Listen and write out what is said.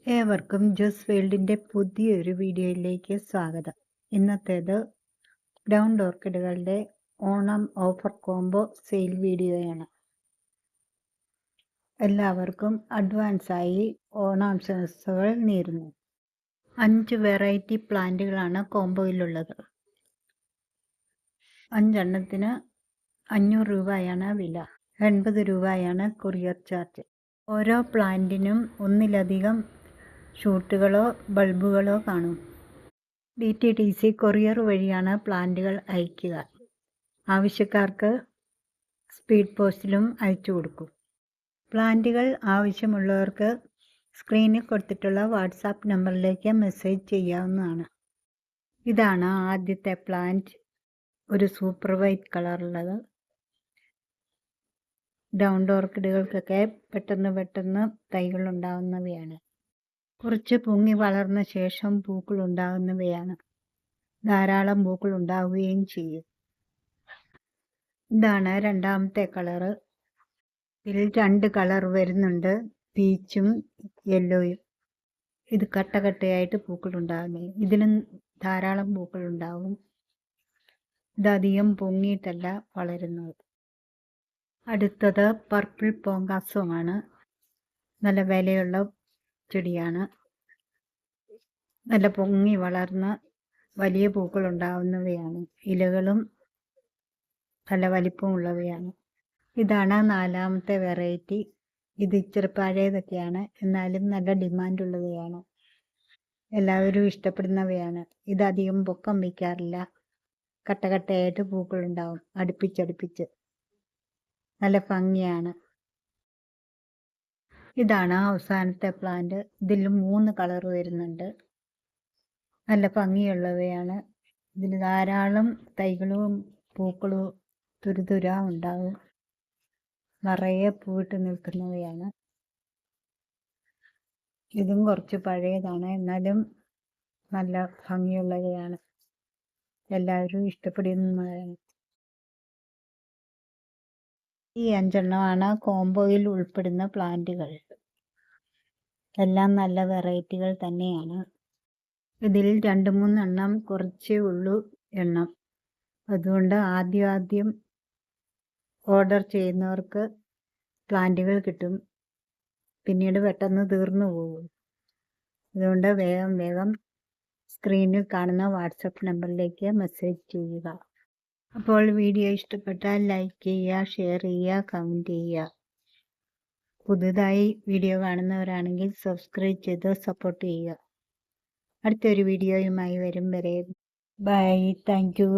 ഏവർക്കും ജോസ് വേൾഡിൻ്റെ പുതിയൊരു വീഡിയോയിലേക്ക് സ്വാഗതം. ഇന്നത്തേത് ഗ്രൗണ്ട് ഓർക്കിഡുകളുടെ ഓണം ഓഫർ കോംബോ സെയിൽ വീഡിയോയാണ്. എല്ലാവർക്കും അഡ്വാൻസായി ഓണാശംസകൾ നേരുന്നു. 5 വെറൈറ്റി പ്ലാന്റുകളാണ് കോംബോയിലുള്ളത്. 5 എണ്ണത്തിന് 500 രൂപയാണ് വില. 80 രൂപയാണ് കൊറിയർ ചാർജ്. ഓരോ പ്ലാന്റിനും ഒന്നിലധികം ഷൂട്ടുകളോ ബൾബുകളോ കാണും. DTDC കൊറിയർ വഴിയാണ് പ്ലാന്റുകൾ അയയ്ക്കുക. ആവശ്യക്കാർക്ക് സ്പീഡ് പോസ്റ്റിലും അയച്ചു കൊടുക്കും. പ്ലാന്റുകൾ ആവശ്യമുള്ളവർക്ക് സ്ക്രീനിൽ കൊടുത്തിട്ടുള്ള വാട്സാപ്പ് നമ്പറിലേക്ക് മെസ്സേജ് ചെയ്യാവുന്നതാണ്. ഇതാണ് ആദ്യത്തെ പ്ലാന്റ്, ഒരു സൂപ്പർ വൈറ്റ് കളറുള്ളത്. ഗ്രൗണ്ട് ഓർക്കിഡുകൾക്കൊക്കെ പെട്ടെന്ന് തൈകൾ ഉണ്ടാകുന്നവയാണ്. കുറച്ച് പൊങ്ങി വളർന്ന ശേഷം പൂക്കൾ ഉണ്ടാകുന്നവയാണ്. ധാരാളം പൂക്കൾ ഉണ്ടാവുകയും ചെയ്യും. ഇതാണ് രണ്ടാമത്തെ കളറ്. ഇതിൽ 2 കളർ വരുന്നുണ്ട്, പീച്ചും യെല്ലോയും. ഇത് കട്ടയായിട്ട് പൂക്കൾ ഉണ്ടാകുന്നത്. ഇതിലും ധാരാളം പൂക്കൾ ഉണ്ടാകും. ഇതധികം പൊങ്ങിയിട്ടല്ല വളരുന്നത്. അടുത്തത് പർപ്പിൾ പോങ്കാസമാണ്. നല്ല വിലയുള്ള ചെടിയാണ്. നല്ല പൊങ്ങി വളർന്ന് വലിയ പൂക്കൾ ഉണ്ടാകുന്നവയാണ്. ഇലകളും നല്ല വലിപ്പമുള്ളവയാണ്. ഇതാണ് 4ാമത്തെ വെറൈറ്റി. ഇത് ഇച്ചിരി പഴയതൊക്കെയാണ്, എന്നാലും നല്ല ഡിമാൻഡുള്ളവയാണ്. എല്ലാവരും ഇഷ്ടപ്പെടുന്നവയാണ്. ഇതധികം പൊക്കം വയ്ക്കാറില്ല. കട്ടയായിട്ട് പൂക്കളുണ്ടാവും, അടുപ്പിച്ചടുപ്പിച്ച്. നല്ല ഭംഗിയാണ്. ഇതാണ് അവസാനത്തെ പ്ലാന്റ്. ഇതിൽ 3 കളർ വരുന്നുണ്ട്. നല്ല ഭംഗിയുള്ളവയാണ്. ഇതിൽ ധാരാളം തൈകളും പൂക്കളും തുരുതുര ഉണ്ടാകും. നിറയെ പൂവിട്ട് നിൽക്കുന്നവയാണ്. ഇതും കുറച്ച് പഴയതാണ്, എന്നാലും നല്ല ഭംഗിയുള്ളവയാണ്. എല്ലാവരും ഇഷ്ടപ്പെടുന്നതാണ്. ഈ 5 എണ്ണമാണ് കോംബോയിൽ ഉൾപ്പെടുന്ന പ്ലാന്റുകൾ. എല്ലാം നല്ല വെറൈറ്റികൾ തന്നെയാണ്. ഇതിൽ 2-3 എണ്ണം കുറച്ചേ ഉള്ളൂ എണ്ണം. അതുകൊണ്ട് ആദ്യം ഓർഡർ ചെയ്യുന്നവർക്ക് പ്ലാന്റുകൾ കിട്ടും. പിന്നീട് പെട്ടെന്ന് തീർന്നു പോകും. അതുകൊണ്ട് വേഗം സ്ക്രീനിൽ കാണുന്ന വാട്സപ്പ് നമ്പറിലേക്ക് മെസ്സേജ് ചെയ്യുക. അപ്പോൾ വീഡിയോ ഇഷ്ടപ്പെട്ടാൽ ലൈക്ക് ചെയ്യുക, ഷെയർ ചെയ്യുക, കമൻറ്റ് ചെയ്യുക. പുതുതായി വീഡിയോ കാണുന്നവരാണെങ്കിൽ സബ്സ്ക്രൈബ് ചെയ്ത് സപ്പോർട്ട് ചെയ്യുക. അടുത്തൊരു വീഡിയോയുമായി വരും വരെ ബൈ. Thank you.